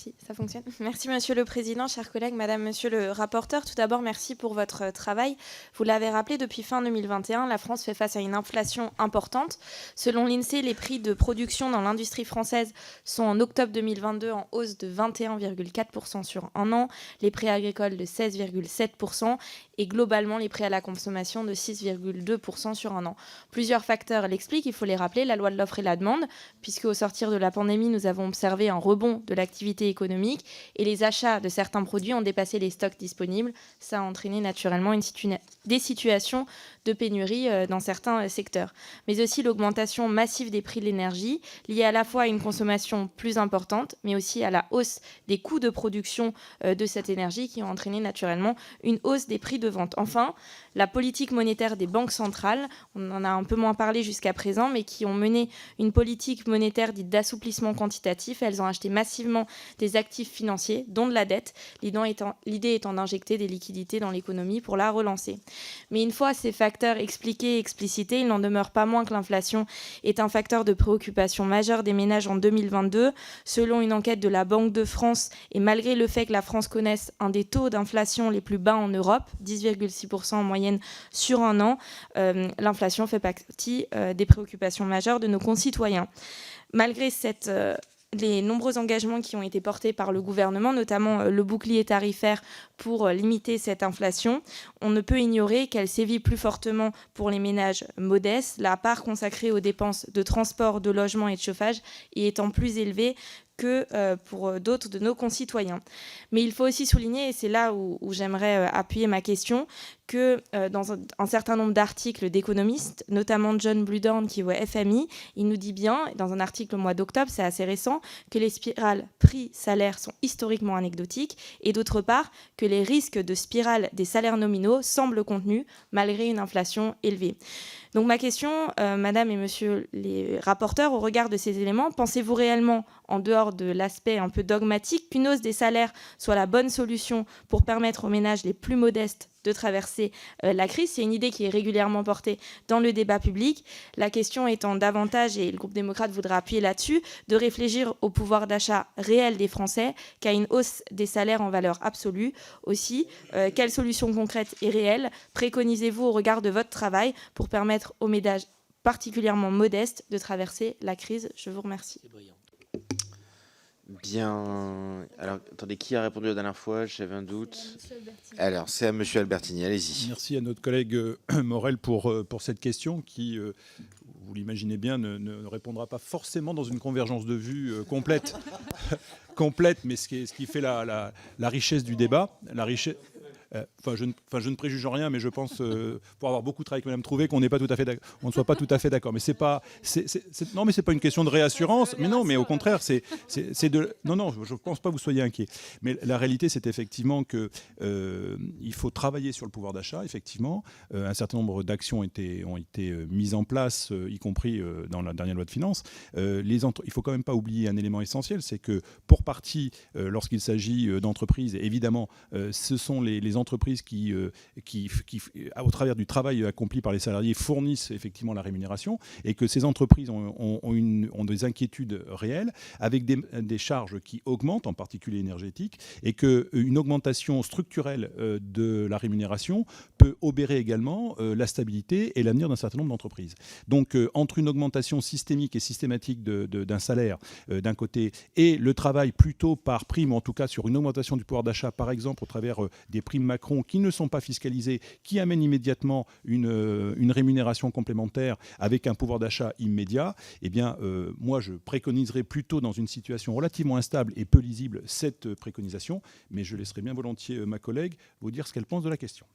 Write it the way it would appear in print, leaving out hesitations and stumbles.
Merci, ça fonctionne. Merci Monsieur le Président, chers collègues, Madame, Monsieur le rapporteur. Tout d'abord, merci pour votre travail. Vous l'avez rappelé, depuis fin 2021, la France fait face à une inflation importante. Selon l'INSEE, les prix de production dans l'industrie française sont en octobre 2022 en hausse de 21,4% sur un an, les prix agricoles de 16,7% et globalement les prix à la consommation de 6,2% sur un an. Plusieurs facteurs l'expliquent, il faut les rappeler, la loi de l'offre et la demande, puisque au sortir de la pandémie, nous avons observé un rebond de l'activité économique et les achats de certains produits ont dépassé les stocks disponibles. Ça a entraîné naturellement des situations de pénurie dans certains secteurs. Mais aussi l'augmentation massive des prix de l'énergie, liée à la fois à une consommation plus importante, mais aussi à la hausse des coûts de production de cette énergie qui ont entraîné naturellement une hausse des prix de vente. Enfin, la politique monétaire des banques centrales, on en a un peu moins parlé jusqu'à présent, mais qui ont mené une politique monétaire dite d'assouplissement quantitatif. Elles ont acheté massivement des actifs financiers, dont de la dette, l'idée étant d'injecter des liquidités dans l'économie pour la relancer. Mais une fois ces facteurs expliqués et explicités, il n'en demeure pas moins que l'inflation est un facteur de préoccupation majeure des ménages en 2022. Selon une enquête de la Banque de France, et malgré le fait que la France connaisse un des taux d'inflation les plus bas en Europe, 10,6% en moyenne sur un an, l'inflation fait partie des préoccupations majeures de nos concitoyens. Malgré les nombreux engagements qui ont été portés par le gouvernement, notamment le bouclier tarifaire pour limiter cette inflation, on ne peut ignorer qu'elle sévit plus fortement pour les ménages modestes, la part consacrée aux dépenses de transport, de logement et de chauffage y étant plus élevée que pour d'autres de nos concitoyens. Mais il faut aussi souligner, et c'est là où j'aimerais appuyer ma question, que dans un certain nombre d'articles d'économistes, notamment John Bludorn qui est au FMI, il nous dit bien, dans un article au mois d'octobre, c'est assez récent, que les spirales prix-salaire sont historiquement anecdotiques, et d'autre part, que les risques de spirale des salaires nominaux semblent contenus malgré une inflation élevée. Donc ma question, Madame et Monsieur les rapporteurs, au regard de ces éléments, pensez-vous réellement, en dehors de l'aspect un peu dogmatique, qu'une hausse des salaires soit la bonne solution pour permettre aux ménages les plus modestes de traverser la crise? C'est une idée qui est régulièrement portée dans le débat public. La question étant davantage, et le groupe démocrate voudra appuyer là-dessus, de réfléchir au pouvoir d'achat réel des Français qu'à une hausse des salaires en valeur absolue. Aussi, quelles solutions concrètes et réelles préconisez-vous au regard de votre travail pour permettre aux ménages particulièrement modestes de traverser la crise? Je vous remercie. Bien. Alors, attendez, qui a répondu la dernière fois? J'avais un doute. Alors, c'est à Monsieur Albertini, allez-y. Merci à notre collègue Morel pour cette question qui, vous l'imaginez bien, ne répondra pas forcément dans une convergence de vues complète, mais ce qui fait la richesse du débat. Je ne préjuge rien, mais je pense, pour avoir beaucoup travaillé avec Mme Trouvé, qu'on ne soit pas tout à fait d'accord. Mais non, mais c'est pas une question de réassurance. Mais non, mais au contraire, non, je pense pas que vous soyez inquiet. Mais la réalité, c'est effectivement que il faut travailler sur le pouvoir d'achat. Effectivement, un certain nombre d'actions ont été mises en place, y compris dans la dernière loi de finances. Il faut quand même pas oublier un élément essentiel, c'est que pour partie, lorsqu'il s'agit d'entreprises, évidemment, ce sont les entreprises qui, au travers du travail accompli par les salariés, fournissent effectivement la rémunération, et que ces entreprises ont des inquiétudes réelles, avec des charges qui augmentent, en particulier énergétiques, et qu'une augmentation structurelle de la rémunération peut obérer également la stabilité et l'avenir d'un certain nombre d'entreprises. Donc, entre une augmentation systémique et systématique d'un salaire, d'un côté, et le travail plutôt par prime, en tout cas sur une augmentation du pouvoir d'achat, par exemple au travers des primes Macron qui ne sont pas fiscalisées, qui amènent immédiatement une rémunération complémentaire avec un pouvoir d'achat immédiat, eh bien, moi, je préconiserais plutôt, dans une situation relativement instable et peu lisible, cette préconisation, mais je laisserai bien volontiers ma collègue vous dire ce qu'elle pense de la question.